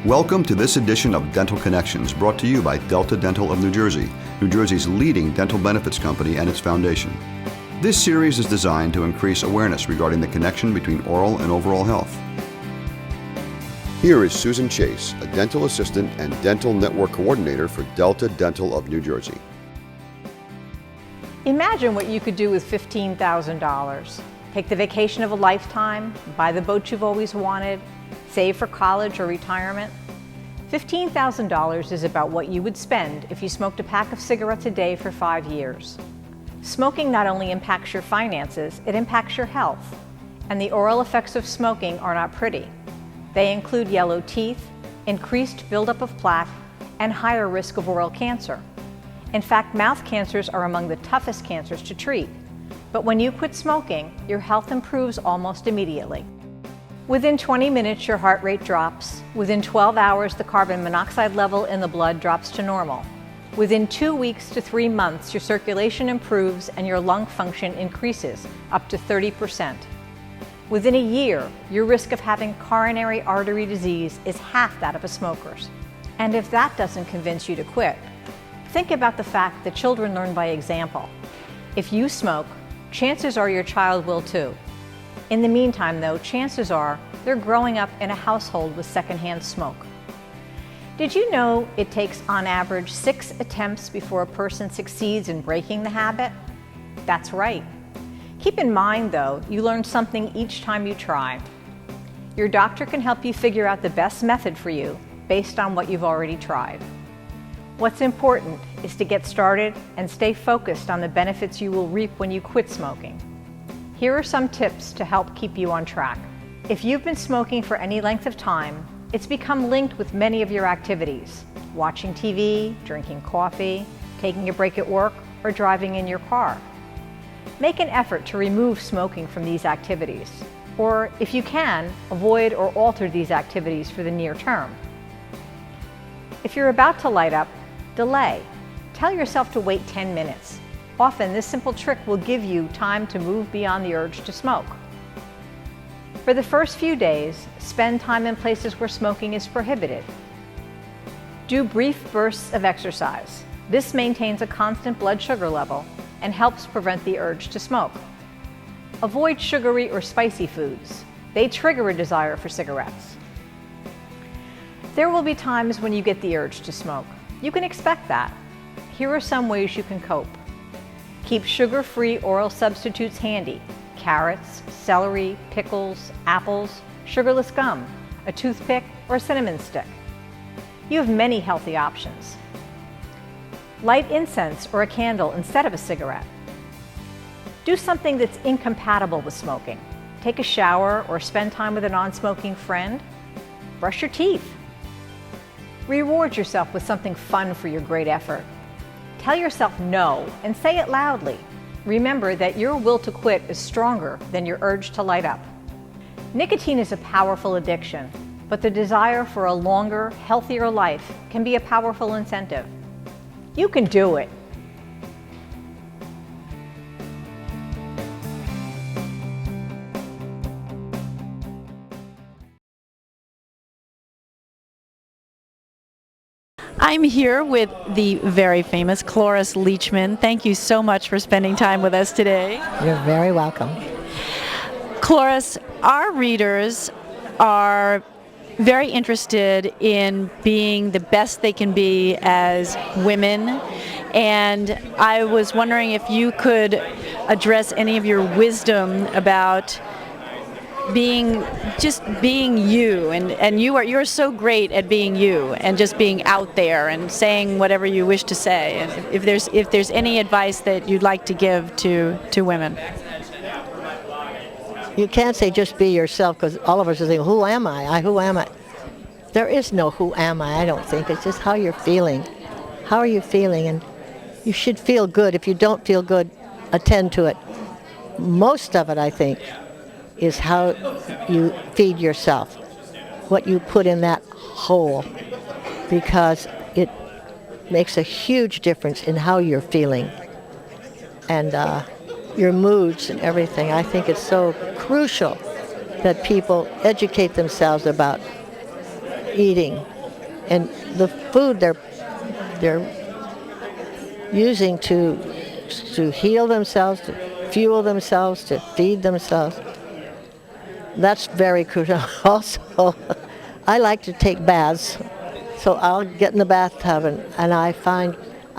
Welcome to this edition of Dental Connections, brought to you by Delta Dental of New Jersey, New Jersey's leading dental benefits company and its foundation. This series is designed to increase awareness regarding the connection between oral and overall health. Here is Susan Chase, a dental assistant and dental network coordinator for Delta Dental of New Jersey. Imagine what you could do with $15,000. Take the vacation of a lifetime, buy the boat you've always wanted, save for college or retirement. $15,000 is about what you would spend if you smoked a pack of cigarettes a day for 5 years. Smoking not only impacts your finances, it impacts your health. And the oral effects of smoking are not pretty. They include yellow teeth, increased buildup of plaque, and higher risk of oral cancer. In fact, mouth cancers are among the toughest cancers to treat. But when you quit smoking, your health improves almost immediately. Within 20 minutes, your heart rate drops. Within 12 hours, the carbon monoxide level in the blood drops to normal. Within 2 weeks to 3 months, your circulation improves and your lung function increases up to 30%. Within a year, your risk of having coronary artery disease is half that of a smoker's. And if that doesn't convince you to quit, think about the fact that children learn by example. If you smoke, chances are your child will too. In the meantime, though, chances are they're growing up in a household with secondhand smoke. Did you know it takes on average 6 attempts before a person succeeds in breaking the habit? That's right. Keep in mind, though, you learn something each time you try. Your doctor can help you figure out the best method for you based on what you've already tried. What's important is to get started and stay focused on the benefits you will reap when you quit smoking. Here are some tips to help keep you on track. If you've been smoking for any length of time, it's become linked with many of your activities: watching TV, drinking coffee, taking a break at work, or driving in your car. Make an effort to remove smoking from these activities, or if you can, avoid or alter these activities for the near term. If you're about to light up, delay. Tell yourself to wait 10 minutes. Often, this simple trick will give you time to move beyond the urge to smoke. For the first few days, spend time in places where smoking is prohibited. Do brief bursts of exercise. This maintains a constant blood sugar level and helps prevent the urge to smoke. Avoid sugary or spicy foods. They trigger a desire for cigarettes. There will be times when you get the urge to smoke. You can expect that. Here are some ways you can cope. Keep sugar-free oral substitutes handy: carrots, celery, pickles, apples, sugarless gum, a toothpick, or a cinnamon stick. You have many healthy options. Light incense or a candle instead of a cigarette. Do something that's incompatible with smoking. Take a shower or spend time with a non-smoking friend. Brush your teeth. Reward yourself with something fun for your great effort. Tell yourself no and say it loudly. Remember that your will to quit is stronger than your urge to light up. Nicotine is a powerful addiction, but the desire for a longer, healthier life can be a powerful incentive. You can do it. I'm here with the very famous Cloris Leachman. Thank you so much for spending time with us today. You're very welcome. Cloris, our readers are very interested in being the best they can be as women, and I was wondering if you could address any of your wisdom about being you, and you're so great at being you and just being out there and saying whatever you wish to say, and if there's any advice that you'd like to give to women. You can't say just be yourself, because all of us are saying, who am I? Who am I? There is no who am I don't think. It's just how you're feeling. How are you feeling? And you should feel good. If you don't feel good, attend to it. Most of it, I think, is how you feed yourself, what you put in that hole, because it makes a huge difference in how you're feeling and your moods and everything. I think it's so crucial that people educate themselves about eating And the food they're using to heal themselves, to fuel themselves, to feed themselves, that's very crucial. Also, I like to take baths, so I'll get in the bathtub, and I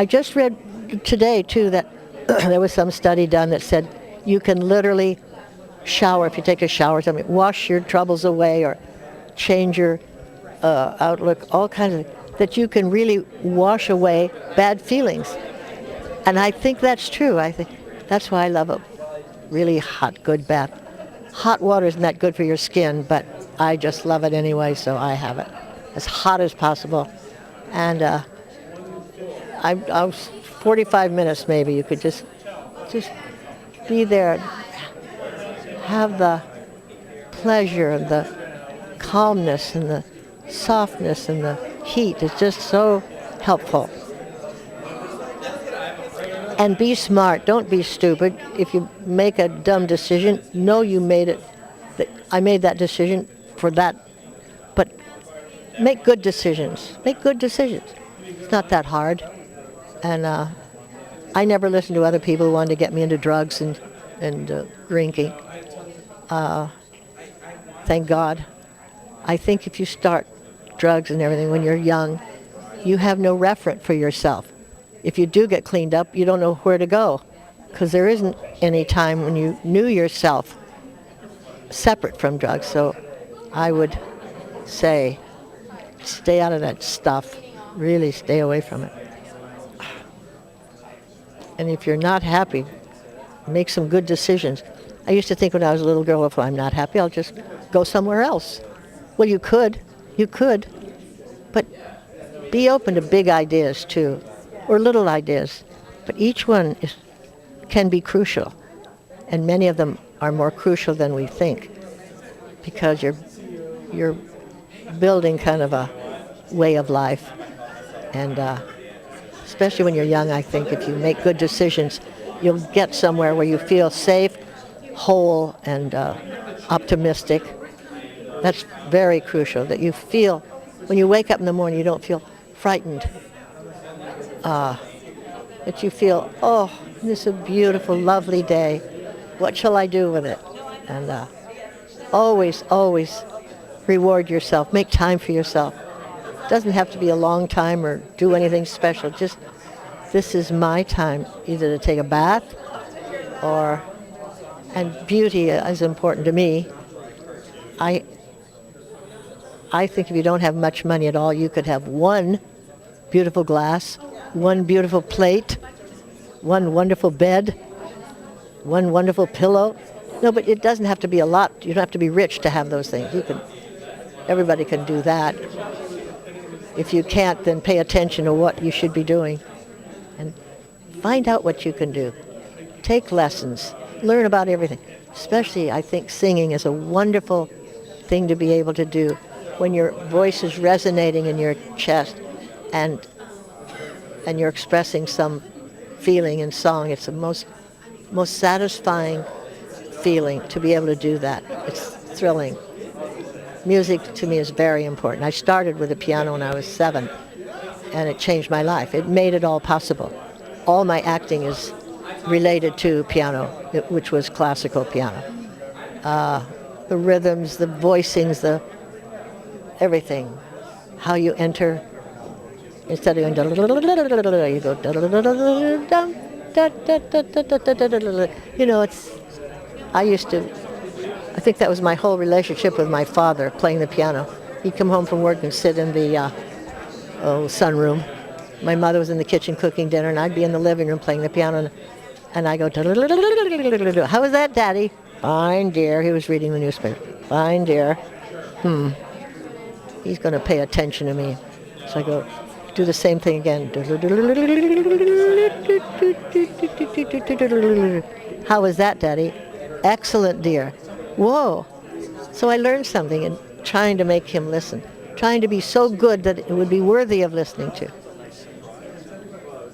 just read today too that there was some study done that said you can literally shower, if you take a shower, wash your troubles away or change your outlook, all kinds of, that you can really wash away bad feelings. And I think that's true. I think that's why I love a really hot, good bath. Hot water isn't that good for your skin, but I just love it anyway, so I have it as hot as possible. And I was 45 minutes maybe. You could just be there, have the pleasure and the calmness and the softness and the heat. It's just so helpful. And be smart. Don't be stupid. If you make a dumb decision, know you made it. I made that decision for that. But make good decisions. Make good decisions. It's not that hard. And I never listened to other people who wanted to get me into drugs and drinking. Thank God. I think if you start drugs and everything when you're young, you have no referent for yourself. If you do get cleaned up, you don't know where to go, because there isn't any time when you knew yourself separate from drugs. So I would say stay out of that stuff. Really stay away from it. And if you're not happy, make some good decisions. I used to think when I was a little girl, if I'm not happy, I'll just go somewhere else. Well, you could, but be open to big ideas too, or little ideas. But each one can be crucial, and many of them are more crucial than we think, because you're building kind of a way of life, and especially when you're young, I think if you make good decisions, you'll get somewhere where you feel safe, whole, and optimistic. That's very crucial, that you feel, when you wake up in the morning, you don't feel frightened. That you feel, oh, this is a beautiful, lovely day. What shall I do with it? And always, always reward yourself. Make time for yourself. It doesn't have to be a long time or do anything special. Just, this is my time, either to take a bath and beauty is important to me. I think if you don't have much money at all, you could have one beautiful glass, one beautiful plate, one wonderful bed, one wonderful pillow. No, but it doesn't have to be a lot. You don't have to be rich to have those things. Everybody can do that. If you can't, then pay attention to what you should be doing and find out what you can do. Take lessons, learn about everything. Especially, I think singing is a wonderful thing to be able to do when your voice is resonating in your chest and you're expressing some feeling in song. It's the most satisfying feeling to be able to do that. It's thrilling. Music to me is very important. I started with the piano when I was 7, and it changed my life. It made it all possible. All my acting is related to piano, which was classical piano. The rhythms, the voicings, everything. How you enter, instead of going, you go, you know, I think that was my whole relationship with my father, playing the piano. He'd come home from work and sit in the sunroom. My mother was in the kitchen cooking dinner, and I'd be in the living room playing the piano, and I go, how was that, Daddy? Fine, dear. He was reading the newspaper. Fine, dear. He's going to pay attention to me. So I go, do the same thing again. How was that, Daddy? Excellent, dear. Whoa. So I learned something in trying to make him listen, trying to be so good that it would be worthy of listening to.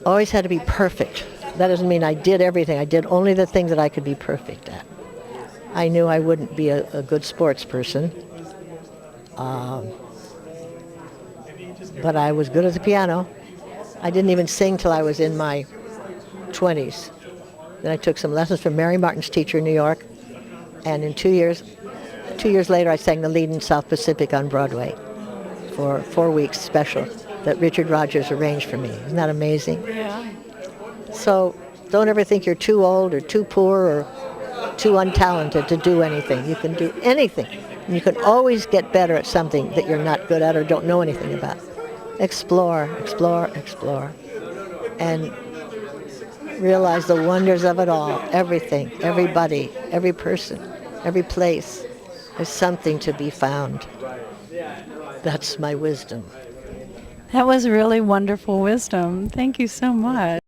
Always had to be perfect. That doesn't mean I did everything. I did only the things that I could be perfect at. I knew I wouldn't be a good sports person. but I was good at the piano. I didn't even sing till I was in my 20s. Then I took some lessons from Mary Martin's teacher in New York, and in 2 years later I sang the lead in South Pacific on Broadway for 4 weeks special that Richard Rodgers arranged for me. Isn't that amazing? Yeah. So don't ever think you're too old or too poor or too untalented to do anything. You can do anything. And you can always get better at something that you're not good at or don't know anything about. Explore, explore, explore. And realize the wonders of it all. Everything, everybody, every person, every place. There's something to be found. That's my wisdom. That was really wonderful wisdom. Thank you so much.